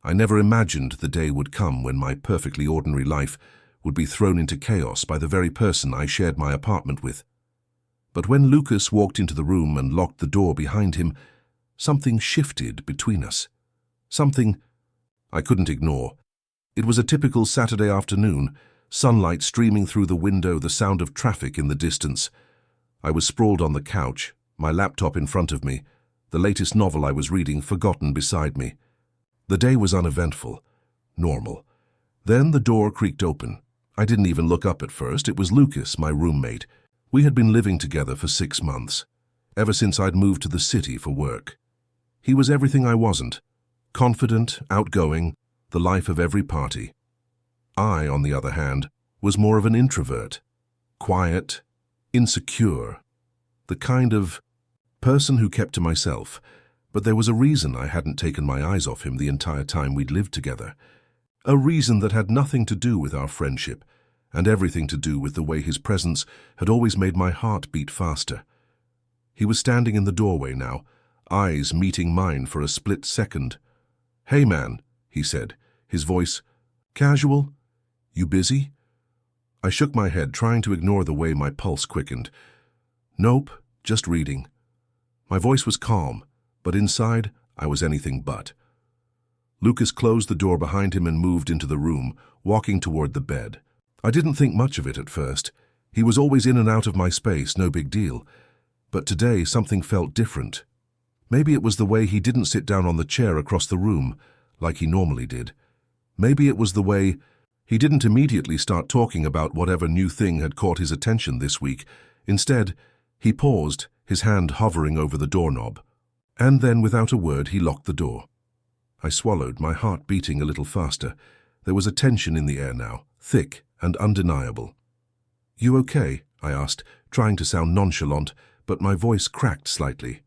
I never imagined the day would come when my perfectly ordinary life would be thrown into chaos by the very person I shared my apartment with. But when Lucas walked into the room and locked the door behind him, something shifted between us. Something I couldn't ignore. It was a typical Saturday afternoon, sunlight streaming through the window, the sound of traffic in the distance. I was sprawled on the couch, my laptop in front of me, the latest novel I was reading forgotten beside me. The day was uneventful, normal. Then the door creaked open. I didn't even look up at first. It was Lucas, my roommate. We had been living together for 6 months, ever since I'd moved to the city for work. He was everything I wasn't. Confident, outgoing, the life of every party. I, on the other hand, was more of an introvert. Quiet, insecure. The kind of person who kept to myself. But there was a reason I hadn't taken my eyes off him the entire time we'd lived together. A reason that had nothing to do with our friendship, and everything to do with the way his presence had always made my heart beat faster. He was standing in the doorway now, eyes meeting mine for a split second. "Hey man," he said, his voice casual. "You busy?" I shook my head, trying to ignore the way my pulse quickened. "Nope, just reading." My voice was calm, but inside I was anything but. Lucas closed the door behind him and moved into the room, walking toward the bed. I didn't think much of it at first. He was always in and out of my space, no big deal. But today something felt different. Maybe it was the way he didn't sit down on the chair across the room, like he normally did. Maybe it was the way he didn't immediately start talking about whatever new thing had caught his attention this week. Instead, he paused, his hand hovering over the doorknob. And then, without a word, he locked the door. I swallowed, my heart beating a little faster. There was a tension in the air now, thick and undeniable. "You okay?" I asked, trying to sound nonchalant, but my voice cracked slightly.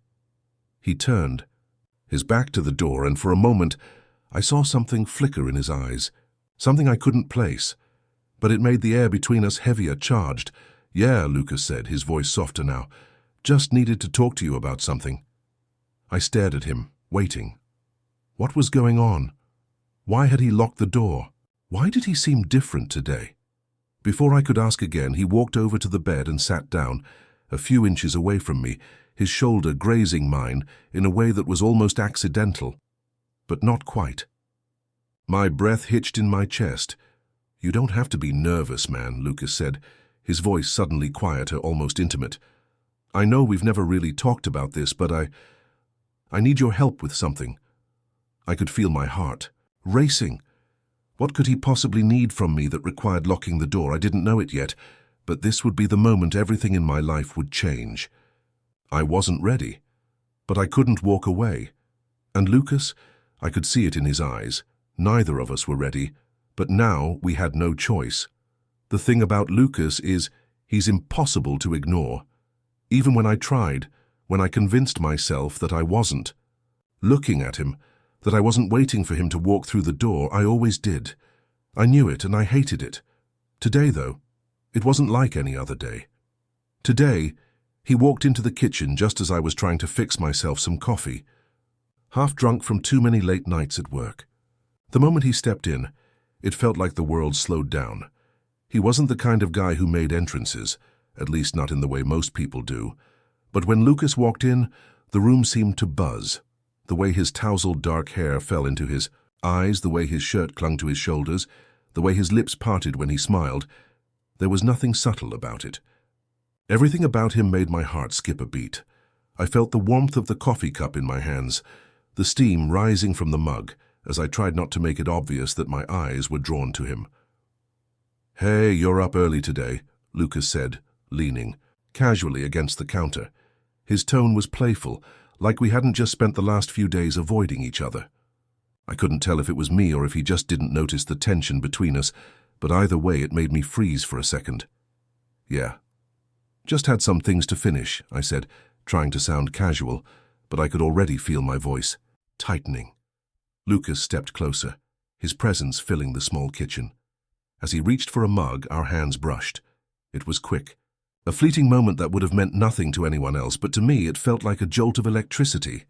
He turned, his back to the door, and for a moment I saw something flicker in his eyes, something I couldn't place. But it made the air between us heavier, charged. "Yeah," Lucas said, his voice softer now. "Just needed to talk to you about something." I stared at him, waiting. What was going on? Why had he locked the door? Why did he seem different today? Before I could ask again, he walked over to the bed and sat down, a few inches away from me, his shoulder grazing mine in a way that was almost accidental, but not quite. My breath hitched in my chest. "You don't have to be nervous, man," Lucas said, his voice suddenly quieter, almost intimate. "I know we've never really talked about this, but I need your help with something." I could feel my heart racing. What could he possibly need from me that required locking the door? I didn't know it yet, but this would be the moment everything in my life would change. I wasn't ready, but I couldn't walk away. And Lucas, I could see it in his eyes. Neither of us were ready, but now we had no choice. The thing about Lucas is he's impossible to ignore. Even when I tried, when I convinced myself that I wasn't. Looking at him, that I wasn't waiting for him to walk through the door, I always did. I knew it and I hated it. Today, though, it wasn't like any other day. Today, he walked into the kitchen just as I was trying to fix myself some coffee, half drunk from too many late nights at work. The moment he stepped in, it felt like the world slowed down. He wasn't the kind of guy who made entrances, at least not in the way most people do. But when Lucas walked in, the room seemed to buzz. The way his tousled dark hair fell into his eyes, the way his shirt clung to his shoulders, the way his lips parted when he smiled, there was nothing subtle about it. Everything about him made my heart skip a beat. I felt the warmth of the coffee cup in my hands, the steam rising from the mug, as I tried not to make it obvious that my eyes were drawn to him. "Hey, you're up early today," Lucas said, leaning casually against the counter. His tone was playful, like we hadn't just spent the last few days avoiding each other. I couldn't tell if it was me or if he just didn't notice the tension between us, but either way it made me freeze for a second. "Yeah. Just had some things to finish," I said, trying to sound casual, but I could already feel my voice tightening. Lucas stepped closer, his presence filling the small kitchen. As he reached for a mug, our hands brushed. It was quick. A fleeting moment that would have meant nothing to anyone else, but to me it felt like a jolt of electricity.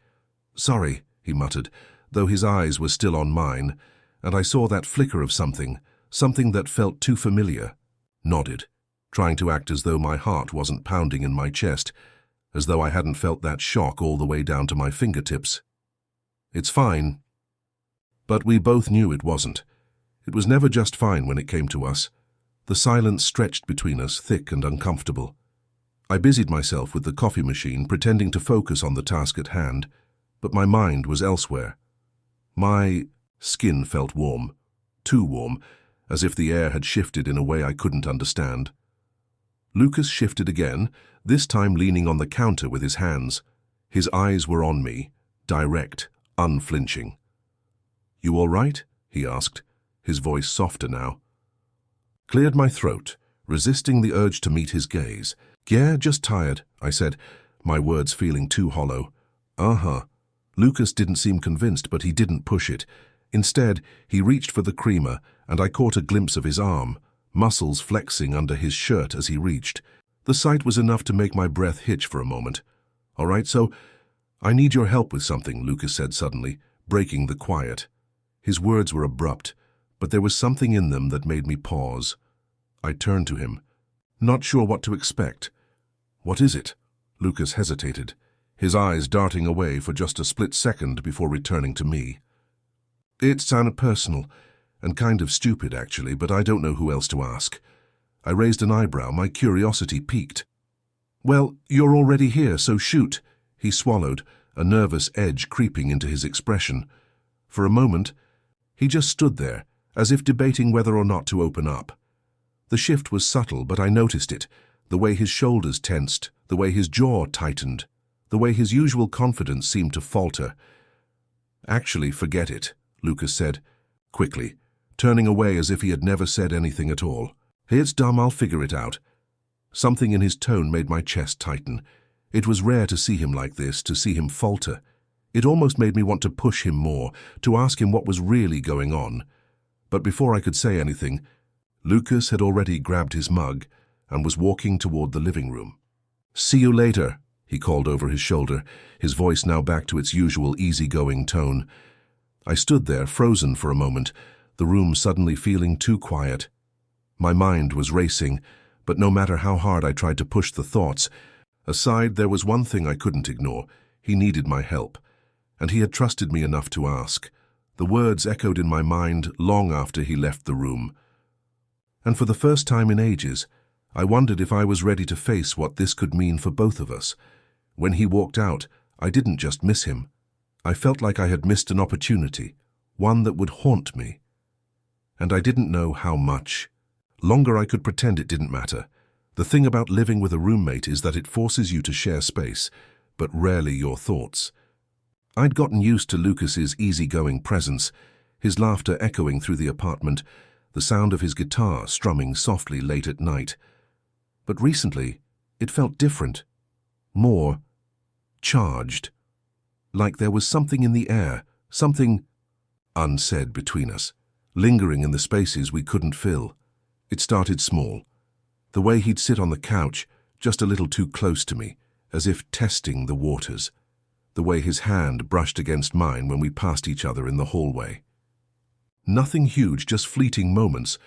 "Sorry," he muttered, though his eyes were still on mine, and I saw that flicker of something that felt too familiar. Nodded, trying to act as though my heart wasn't pounding in my chest, as though I hadn't felt that shock all the way down to my fingertips. "It's fine." But we both knew it wasn't. It was never just fine when it came to us. The silence stretched between us, thick and uncomfortable. I busied myself with the coffee machine, pretending to focus on the task at hand, but my mind was elsewhere. My skin felt warm, too warm, as if the air had shifted in a way I couldn't understand. Lucas shifted again, this time leaning on the counter with his hands. His eyes were on me, direct, unflinching. "You all right?" he asked, his voice softer now. Cleared my throat, resisting the urge to meet his gaze. "Yeah, just tired," I said, my words feeling too hollow. "Uh-huh." Lucas didn't seem convinced, but he didn't push it. Instead, he reached for the creamer, and I caught a glimpse of his arm, muscles flexing under his shirt as he reached. The sight was enough to make my breath hitch for a moment. "All right, so I need your help with something," Lucas said suddenly, breaking the quiet. His words were abrupt, but there was something in them that made me pause. I turned to him, not sure what to expect. "What is it?" Lucas hesitated, his eyes darting away for just a split second before returning to me. It sounded personal, and kind of stupid actually, but I don't know who else to ask. I raised an eyebrow, my curiosity piqued. "Well, you're already here, so shoot." He swallowed, a nervous edge creeping into his expression. For a moment, he just stood there, as if debating whether or not to open up. The shift was subtle, but I noticed it, the way his shoulders tensed, the way his jaw tightened, the way his usual confidence seemed to falter. "Actually, forget it," Lucas said, quickly, turning away as if he had never said anything at all. "Hey, it's dumb, I'll figure it out." Something in his tone made my chest tighten. It was rare to see him like this, to see him falter. It almost made me want to push him more, to ask him what was really going on. But before I could say anything, Lucas had already grabbed his mug and was walking toward the living room. "See you later," he called over his shoulder, his voice now back to its usual easygoing tone. I stood there, frozen for a moment, the room suddenly feeling too quiet. My mind was racing, but no matter how hard I tried to push the thoughts aside, there was one thing I couldn't ignore. He needed my help, and he had trusted me enough to ask. The words echoed in my mind long after he left the room. And for the first time in ages, I wondered if I was ready to face what this could mean for both of us. When he walked out, I didn't just miss him. I felt like I had missed an opportunity, one that would haunt me. And I didn't know how much. Longer I could pretend it didn't matter. The thing about living with a roommate is that it forces you to share space, but rarely your thoughts. I'd gotten used to Lucas's easygoing presence, his laughter echoing through the apartment, the sound of his guitar strumming softly late at night. But recently, it felt different, more charged, like there was something in the air, something unsaid between us, lingering in the spaces we couldn't fill. It started small. The way he'd sit on the couch, just a little too close to me, as if testing the waters. The way his hand brushed against mine when we passed each other in the hallway. Nothing huge, just fleeting moments,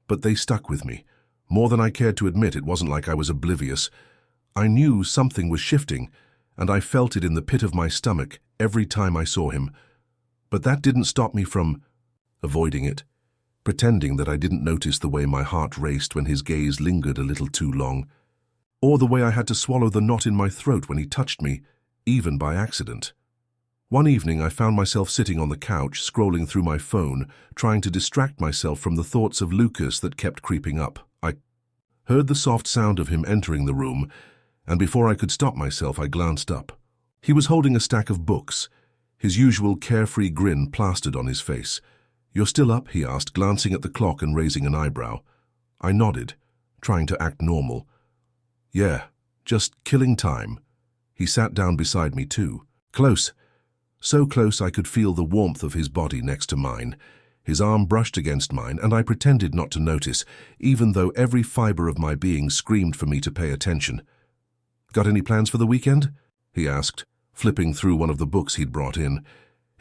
but they stuck with me. More than I cared to admit. It wasn't like I was oblivious. I knew something was shifting, and I felt it in the pit of my stomach every time I saw him. But that didn't stop me from avoiding it, pretending that I didn't notice the way my heart raced when his gaze lingered a little too long, or the way I had to swallow the knot in my throat when he touched me, even by accident. One evening I found myself sitting on the couch, scrolling through my phone, trying to distract myself from the thoughts of Lucas that kept creeping up. I heard the soft sound of him entering the room, and before I could stop myself, I glanced up. He was holding a stack of books, his usual carefree grin plastered on his face. "You're still up?" he asked, glancing at the clock and raising an eyebrow. I nodded, trying to act normal. "Yeah, just killing time." He sat down beside me too, close, so close I could feel the warmth of his body next to mine. His arm brushed against mine, and I pretended not to notice, even though every fiber of my being screamed for me to pay attention. "Got any plans for the weekend?" he asked, flipping through one of the books he'd brought in.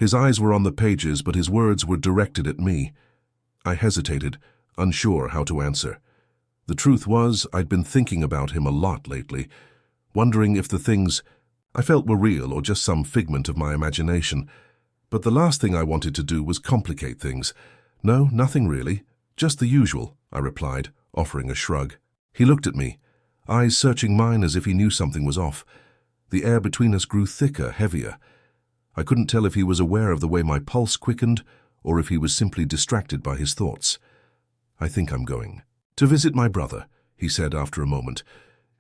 His eyes were on the pages, but his words were directed at me. I hesitated, unsure how to answer. The truth was, I'd been thinking about him a lot lately, wondering if the things I felt were real or just some figment of my imagination. But the last thing I wanted to do was complicate things. No, nothing really. Just the usual, I replied, offering a shrug. He looked at me, eyes searching mine as if he knew something was off. The air between us grew thicker, heavier. I couldn't tell if he was aware of the way my pulse quickened or if he was simply distracted by his thoughts. I think I'm going to visit my brother, he said after a moment.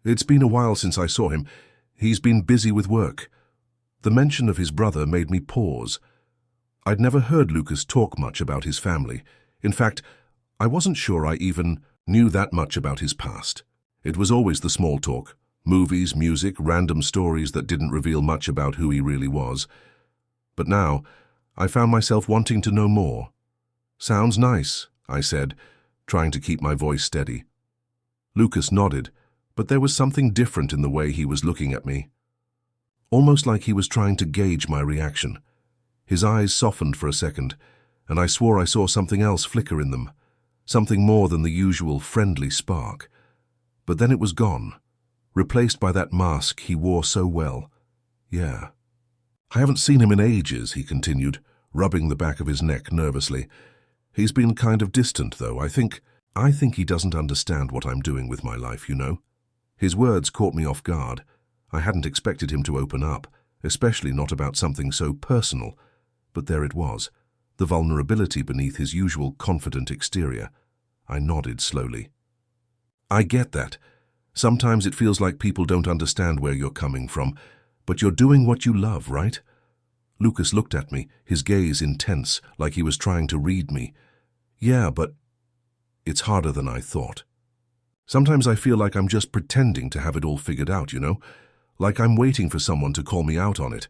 It's been a while since I saw him. He's been busy with work. The mention of his brother made me pause. I'd never heard Lucas talk much about his family. In fact, I wasn't sure I even knew that much about his past. It was always the small talk, movies, music, random stories that didn't reveal much about who he really was. But now, I found myself wanting to know more. Sounds nice, I said, trying to keep my voice steady. Lucas nodded, but there was something different in the way he was looking at me. Almost like he was trying to gauge my reaction. His eyes softened for a second, and I swore I saw something else flicker in them, something more than the usual friendly spark. But then it was gone, replaced by that mask he wore so well. Yeah. I haven't seen him in ages, he continued, rubbing the back of his neck nervously. He's been kind of distant, though. I think he doesn't understand what I'm doing with my life, you know. His words caught me off guard. I hadn't expected him to open up, especially not about something so personal. But there it was, the vulnerability beneath his usual confident exterior. I nodded slowly. I get that. Sometimes it feels like people don't understand where you're coming from, but you're doing what you love, right? Lucas looked at me, his gaze intense, like he was trying to read me. Yeah, but it's harder than I thought. Sometimes I feel like I'm just pretending to have it all figured out, you know? Like I'm waiting for someone to call me out on it.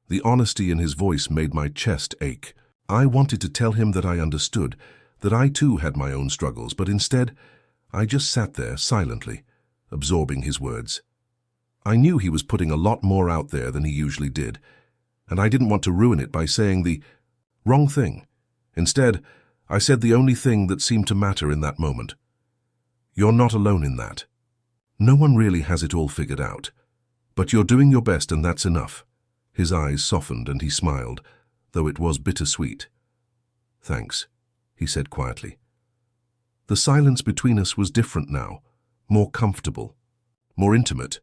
The honesty in his voice made my chest ache. I wanted to tell him that I understood, that I too had my own struggles, but instead, I just sat there silently, absorbing his words. I knew he was putting a lot more out there than he usually did, and I didn't want to ruin it by saying the wrong thing. Instead, I said the only thing that seemed to matter in that moment. You're not alone in that. No one really has it all figured out, but you're doing your best and that's enough. His eyes softened and he smiled, though it was bittersweet. Thanks, he said quietly. The silence between us was different now, more comfortable, more intimate.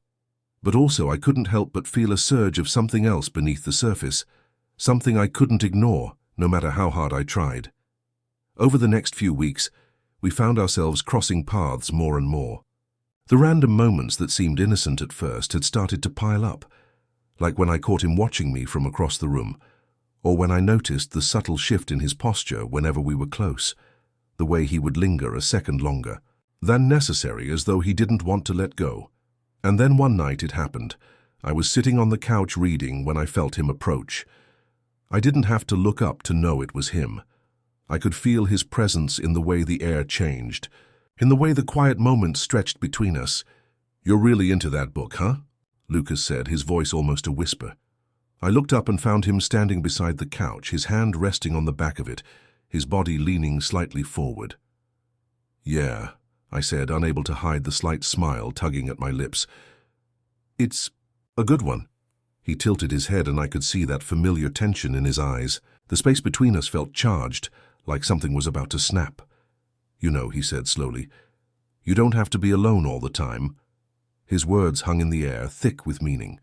But also I couldn't help but feel a surge of something else beneath the surface, something I couldn't ignore, no matter how hard I tried. Over the next few weeks, we found ourselves crossing paths more and more. The random moments that seemed innocent at first had started to pile up, like when I caught him watching me from across the room, or when I noticed the subtle shift in his posture whenever we were close, the way he would linger a second longer than necessary, as though he didn't want to let go. And then one night it happened. I was sitting on the couch reading when I felt him approach. I didn't have to look up to know it was him. I could feel his presence in the way the air changed, in the way the quiet moments stretched between us. "You're really into that book, huh?" Lucas said, his voice almost a whisper. I looked up and found him standing beside the couch, his hand resting on the back of it, his body leaning slightly forward. "Yeah," I said, unable to hide the slight smile tugging at my lips. "It's a good one." He tilted his head and I could see that familiar tension in his eyes. The space between us felt charged, like something was about to snap. "You know," he said slowly, "you don't have to be alone all the time." His words hung in the air, thick with meaning.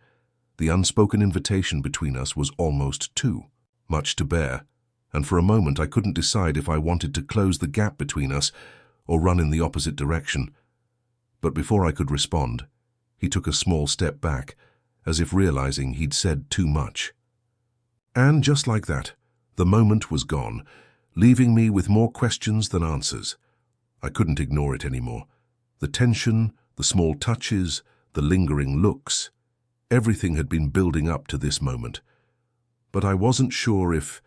The unspoken invitation between us was almost too much to bear, and for a moment I couldn't decide if I wanted to close the gap between us or run in the opposite direction. But before I could respond, he took a small step back, as if realizing he'd said too much. And just like that, the moment was gone, leaving me with more questions than answers. I couldn't ignore it anymore. The tension, the small touches, the lingering looks, everything had been building up to this moment. But I wasn't sure if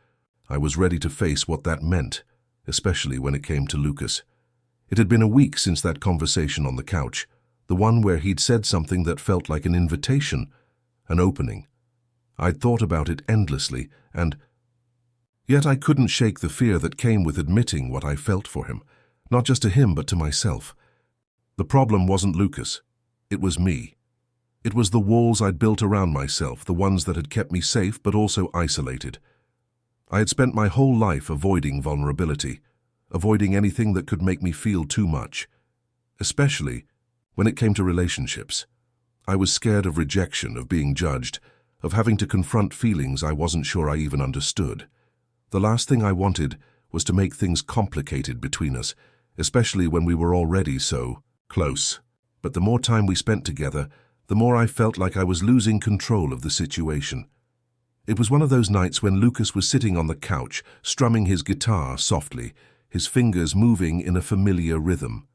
I was ready to face what that meant, especially when it came to Lucas. It had been a week since that conversation on the couch, the one where he'd said something that felt like an invitation, an opening. I'd thought about it endlessly, and Yet I couldn't shake the fear that came with admitting what I felt for him, not just to him but to myself. The problem wasn't Lucas. It was me. It was the walls I'd built around myself, the ones that had kept me safe but also isolated. I had spent my whole life avoiding vulnerability, avoiding anything that could make me feel too much, especially when it came to relationships. I was scared of rejection, of being judged, of having to confront feelings I wasn't sure I even understood. The last thing I wanted was to make things complicated between us, especially when we were already so close. But the more time we spent together, the more I felt like I was losing control of the situation. It was one of those nights when Lucas was sitting on the couch, strumming his guitar softly, his fingers moving in a familiar rhythm.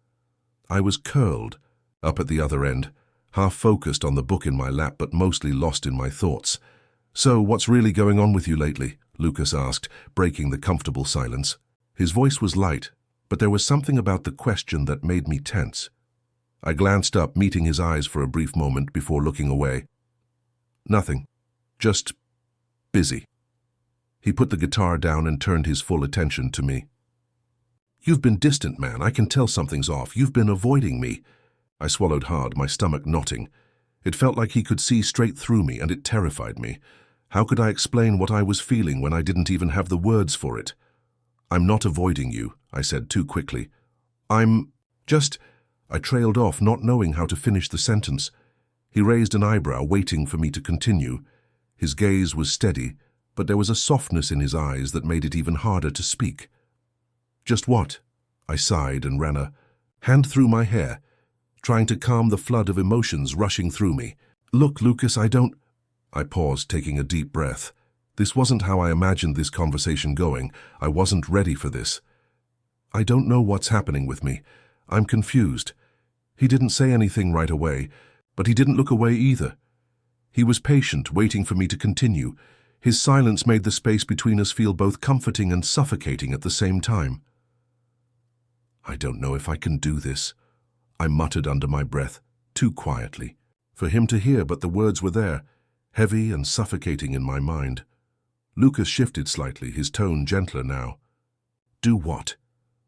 I was curled, up at the other end, half focused on the book in my lap but mostly lost in my thoughts. "So, what's really going on with you lately?" Lucas asked, breaking the comfortable silence. His voice was light, but there was something about the question that made me tense. I glanced up, meeting his eyes for a brief moment before looking away. "Nothing. Just busy." He put the guitar down and turned his full attention to me. "You've been distant, man. I can tell something's off. You've been avoiding me." I swallowed hard, my stomach knotting. It felt like he could see straight through me, and it terrified me. How could I explain what I was feeling when I didn't even have the words for it? "I'm not avoiding you," I said too quickly. "I'm just—" I trailed off, not knowing how to finish the sentence. He raised an eyebrow, waiting for me to continue. His gaze was steady, but there was a softness in his eyes that made it even harder to speak. "Just what?" I sighed and ran a hand through my hair, trying to calm the flood of emotions rushing through me. "Look, Lucas, I don't—" I paused, taking a deep breath. This wasn't how I imagined this conversation going. I wasn't ready for this. "I don't know what's happening with me. I'm confused." He didn't say anything right away, but he didn't look away either. He was patient, waiting for me to continue. His silence made the space between us feel both comforting and suffocating at the same time. "I don't know if I can do this," I muttered under my breath, too quietly for him to hear, but the words were there, heavy and suffocating in my mind. Lucas shifted slightly, his tone gentler now. "Do what?"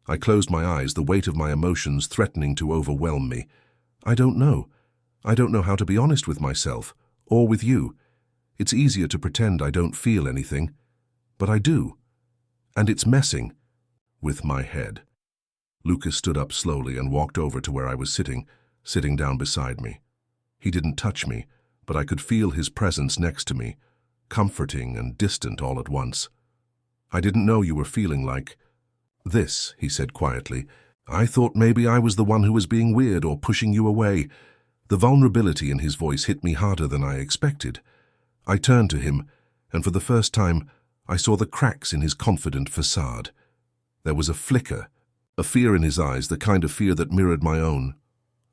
I closed my eyes, the weight of my emotions threatening to overwhelm me. "I don't know. I don't know how to be honest with myself, or with you. It's easier to pretend I don't feel anything, but I do. And it's messing with my head." Lucas stood up slowly and walked over to where I was sitting down beside me. He didn't touch me, but I could feel his presence next to me, comforting and distant all at once. "I didn't know you were feeling like this," he said quietly. "I thought maybe I was the one who was being weird or pushing you away." The vulnerability in his voice hit me harder than I expected. I turned to him, and for the first time, I saw the cracks in his confident facade. There was a flicker, a fear in his eyes, the kind of fear that mirrored my own.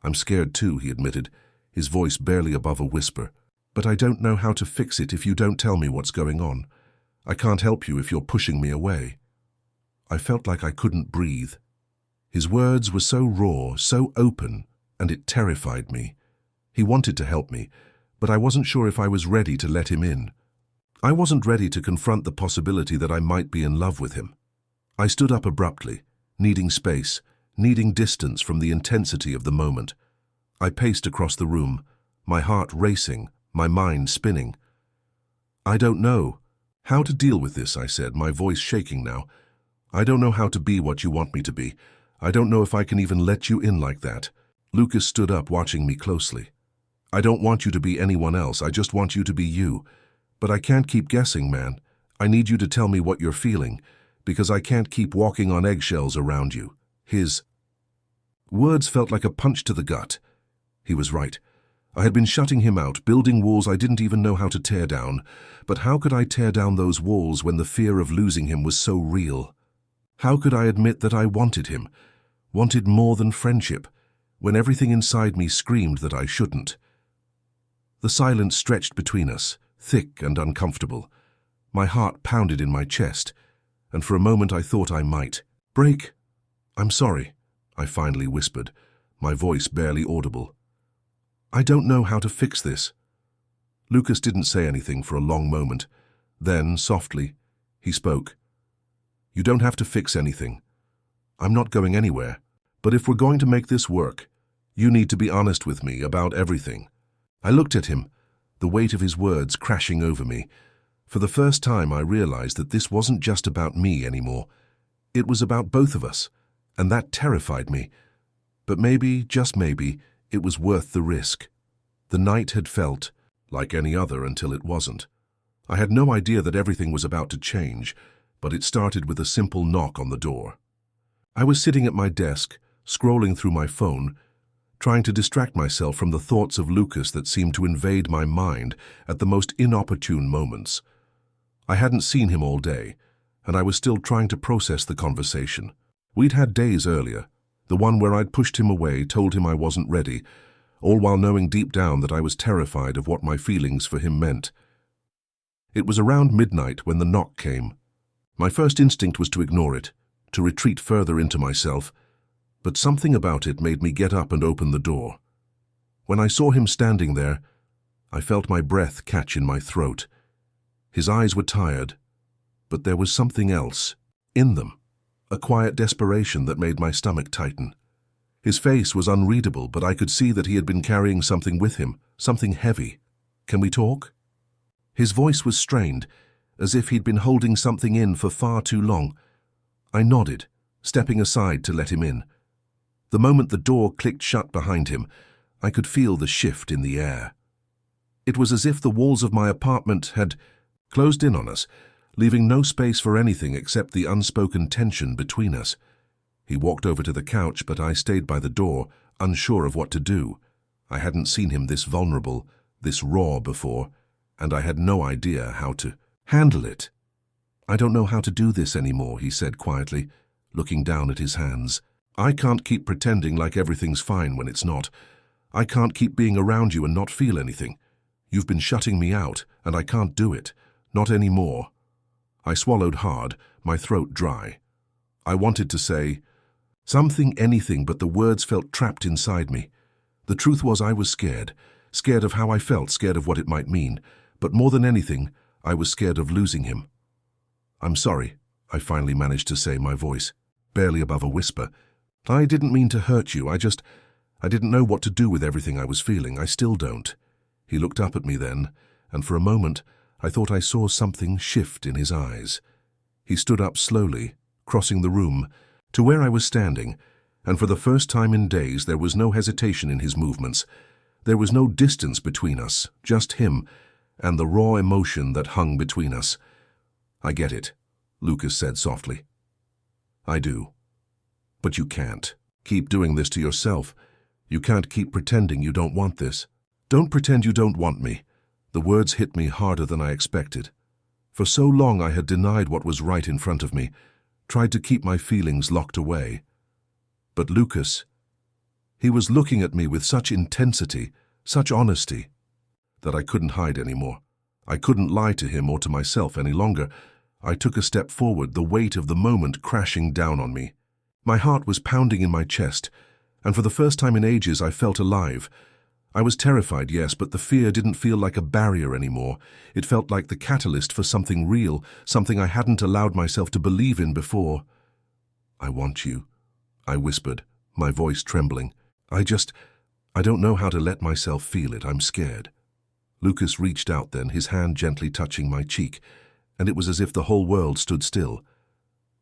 "I'm scared too," he admitted, his voice barely above a whisper. "But I don't know how to fix it if you don't tell me what's going on. I can't help you if you're pushing me away." I felt like I couldn't breathe. His words were so raw, so open, and it terrified me. He wanted to help me, but I wasn't sure if I was ready to let him in. I wasn't ready to confront the possibility that I might be in love with him. I stood up abruptly, needing space, needing distance from the intensity of the moment. I paced across the room, my heart racing, my mind spinning. "I don't know how to deal with this," I said, my voice shaking now. "I don't know how to be what you want me to be. I don't know if I can even let you in like that." Lucas stood up, watching me closely. "I don't want you to be anyone else. I just want you to be you. But I can't keep guessing, man. I need you to tell me what you're feeling, because I can't keep walking on eggshells around you." His words felt like a punch to the gut. He was right. I had been shutting him out, building walls I didn't even know how to tear down. But how could I tear down those walls when the fear of losing him was so real? How could I admit that I wanted him, wanted more than friendship, when everything inside me screamed that I shouldn't? The silence stretched between us, thick and uncomfortable. My heart pounded in my chest, and for a moment I thought I might break. "I'm sorry," I finally whispered, my voice barely audible. "I don't know how to fix this." Lucas didn't say anything for a long moment. Then, softly, he spoke. You don't have to fix anything. I'm not going anywhere. But if we're going to make this work, you need to be honest with me about everything." I looked at him, the weight of his words crashing over me. For the first time, I realized that this wasn't just about me anymore. It was about both of us, and that terrified me. But maybe, just maybe, it was worth the risk. The night had felt like any other until it wasn't. I had no idea that everything was about to change, but it started with a simple knock on the door. I was sitting at my desk, scrolling through my phone, trying to distract myself from the thoughts of Lucas that seemed to invade my mind at the most inopportune moments. I hadn't seen him all day, and I was still trying to process the conversation. We'd had days earlier, the one where I'd pushed him away, told him I wasn't ready, all while knowing deep down that I was terrified of what my feelings for him meant. It was around midnight when the knock came. My first instinct was to ignore it, to retreat further into myself, but something about it made me get up and open the door. When I saw him standing there, I felt my breath catch in my throat. His eyes were tired, but there was something else in them, a quiet desperation that made my stomach tighten. His face was unreadable, but I could see that he had been carrying something with him, something heavy. "Can we talk?" His voice was strained, as if he'd been holding something in for far too long. I nodded, stepping aside to let him in. The moment the door clicked shut behind him, I could feel the shift in the air. It was as if the walls of my apartment had closed in on us, leaving no space for anything except the unspoken tension between us. He walked over to the couch, but I stayed by the door, unsure of what to do. I hadn't seen him this vulnerable, this raw before, and I had no idea how to handle it. "I don't know how to do this anymore," he said quietly, looking down at his hands. "I can't keep pretending like everything's fine when it's not. I can't keep being around you and not feel anything. You've been shutting me out, and I can't do it. Not anymore." I swallowed hard, my throat dry. I wanted to say something, anything, but the words felt trapped inside me. The truth was I was scared of how I felt, scared of what it might mean, but more than anything, I was scared of losing him. "I'm sorry," I finally managed to say, my voice barely above a whisper. "I didn't mean to hurt you. I didn't know what to do with everything I was feeling. I still don't." He looked up at me then, and for a moment, I thought I saw something shift in his eyes. He stood up slowly, crossing the room to where I was standing, and for the first time in days there was no hesitation in his movements. There was no distance between us, just him and the raw emotion that hung between us. "I get it," Lucas said softly. "I do. But you can't keep doing this to yourself. You can't keep pretending you don't want this. Don't pretend you don't want me." The words hit me harder than I expected. For so long I had denied what was right in front of me, tried to keep my feelings locked away. But Lucas, he was looking at me with such intensity, such honesty, that I couldn't hide anymore. I couldn't lie to him or to myself any longer. I took a step forward, the weight of the moment crashing down on me. My heart was pounding in my chest, and for the first time in ages I felt alive. I was terrified, yes, but the fear didn't feel like a barrier anymore. It felt like the catalyst for something real, something I hadn't allowed myself to believe in before. "I want you," I whispered, my voice trembling. I don't know how to let myself feel it. I'm scared." Lucas reached out then, his hand gently touching my cheek, and it was as if the whole world stood still.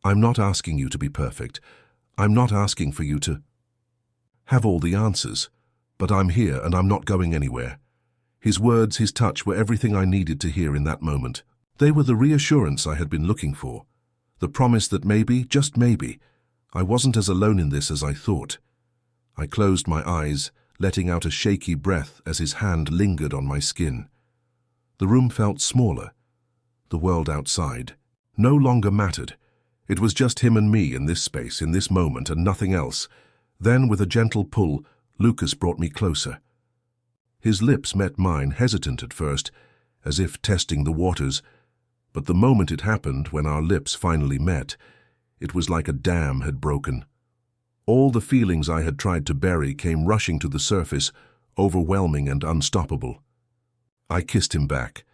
"I'm not asking you to be perfect. I'm not asking for you to have all the answers. But I'm here and I'm not going anywhere." His words, his touch were everything I needed to hear in that moment. They were the reassurance I had been looking for, the promise that maybe, just maybe, I wasn't as alone in this as I thought. I closed my eyes, letting out a shaky breath as his hand lingered on my skin. The room felt smaller. The world outside no longer mattered. It was just him and me in this space, in this moment, and nothing else. Then, with a gentle pull, Lucas brought me closer. His lips met mine, hesitant at first, as if testing the waters, but the moment it happened, when our lips finally met, it was like a dam had broken. All the feelings I had tried to bury came rushing to the surface, overwhelming and unstoppable. I kissed him back,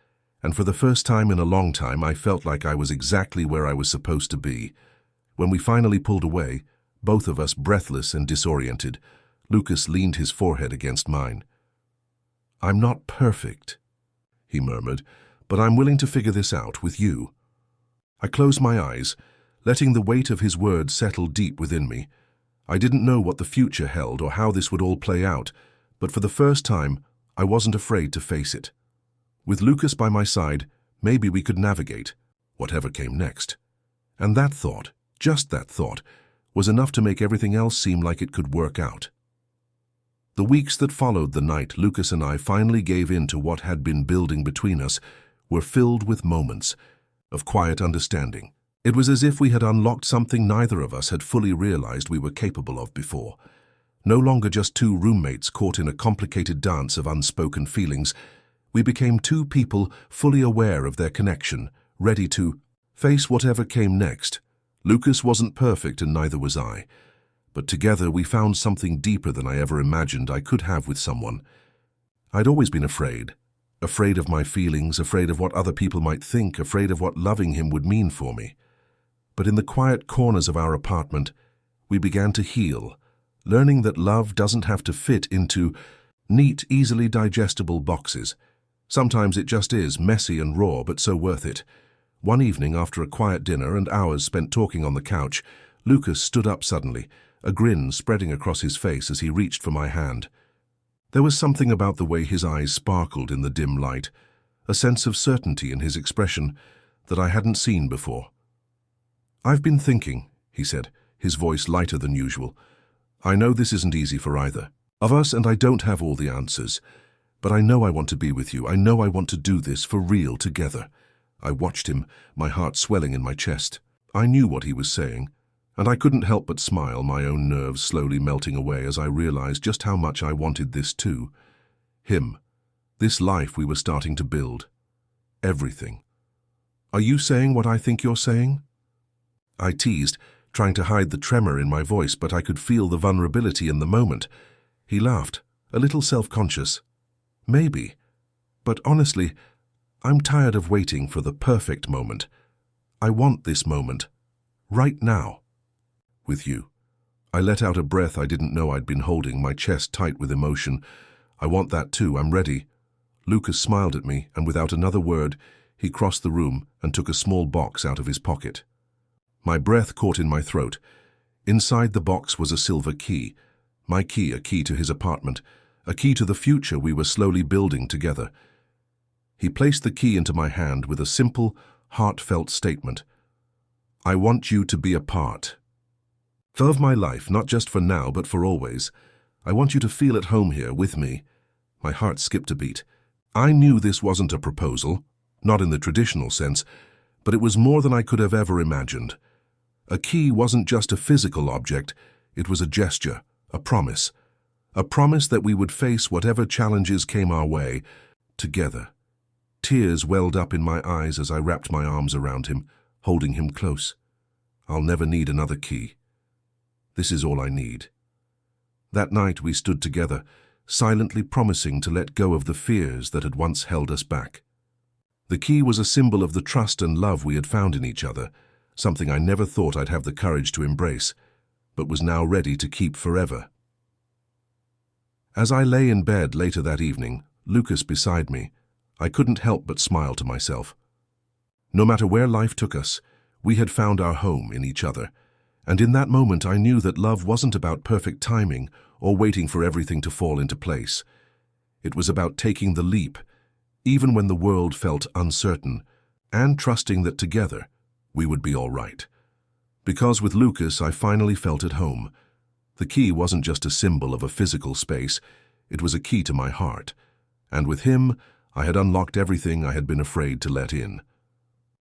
and for the first time in a long time I felt like I was exactly where I was supposed to be. When we finally pulled away, both of us breathless and disoriented, Lucas leaned his forehead against mine. "I'm not perfect," he murmured, "but I'm willing to figure this out with you." I closed my eyes, letting the weight of his words settle deep within me. I didn't know what the future held or how this would all play out, but for the first time, I wasn't afraid to face it. With Lucas by my side, maybe we could navigate whatever came next. And that thought, just that thought, was enough to make everything else seem like it could work out. The weeks that followed the night Lucas and I finally gave in to what had been building between us were filled with moments of quiet understanding. It was as if we had unlocked something neither of us had fully realized we were capable of before. No longer just two roommates caught in a complicated dance of unspoken feelings, we became two people fully aware of their connection, ready to face whatever came next. Lucas wasn't perfect and neither was I, but together we found something deeper than I ever imagined I could have with someone. I'd always been afraid of my feelings, afraid of what other people might think, afraid of what loving him would mean for me. But in the quiet corners of our apartment, we began to heal, learning that love doesn't have to fit into neat, easily digestible boxes. Sometimes it just is, messy and raw, but so worth it. One evening, after a quiet dinner and hours spent talking on the couch, Lucas stood up suddenly, a grin spreading across his face as he reached for my hand. There was something about the way his eyes sparkled in the dim light, a sense of certainty in his expression that I hadn't seen before. "I've been thinking," he said, his voice lighter than usual. "I know this isn't easy for either of us, and I don't have all the answers. But I know I want to be with you. I know I want to do this for real together." I watched him, my heart swelling in my chest. I knew what he was saying, and I couldn't help but smile, my own nerves slowly melting away as I realized just how much I wanted this too. Him. This life we were starting to build. Everything. "Are you saying what I think you're saying?" I teased, trying to hide the tremor in my voice, but I could feel the vulnerability in the moment. He laughed, a little self-conscious. "Maybe. But honestly, I'm tired of waiting for the perfect moment. I want this moment. Right now. With you." I let out a breath I didn't know I'd been holding, my chest tight with emotion. "I want that too. I'm ready." Lucas smiled at me, and without another word, he crossed the room and took a small box out of his pocket. My breath caught in my throat. Inside the box was a silver key. My key, a key to his apartment, a key to the future we were slowly building together. He placed the key into my hand with a simple, heartfelt statement. "I want you to be a part of my life, not just for now, but for always. I want you to feel at home here with me." My heart skipped a beat. I knew this wasn't a proposal, not in the traditional sense, but it was more than I could have ever imagined. A key wasn't just a physical object, it was a gesture, a promise that we would face whatever challenges came our way, together. Tears welled up in my eyes as I wrapped my arms around him, holding him close. I'll never need another key. This is all I need. That night we stood together, silently promising to let go of the fears that had once held us back. The key was a symbol of the trust and love we had found in each other, something I never thought I'd have the courage to embrace, but was now ready to keep forever. As I lay in bed later that evening, Lucas beside me, I couldn't help but smile to myself. No matter where life took us, we had found our home in each other, and in that moment I knew that love wasn't about perfect timing or waiting for everything to fall into place. It was about taking the leap, even when the world felt uncertain, and trusting that together we would be all right. Because with Lucas I finally felt at home. The key wasn't just a symbol of a physical space, it was a key to my heart, and with him I had unlocked everything I had been afraid to let in.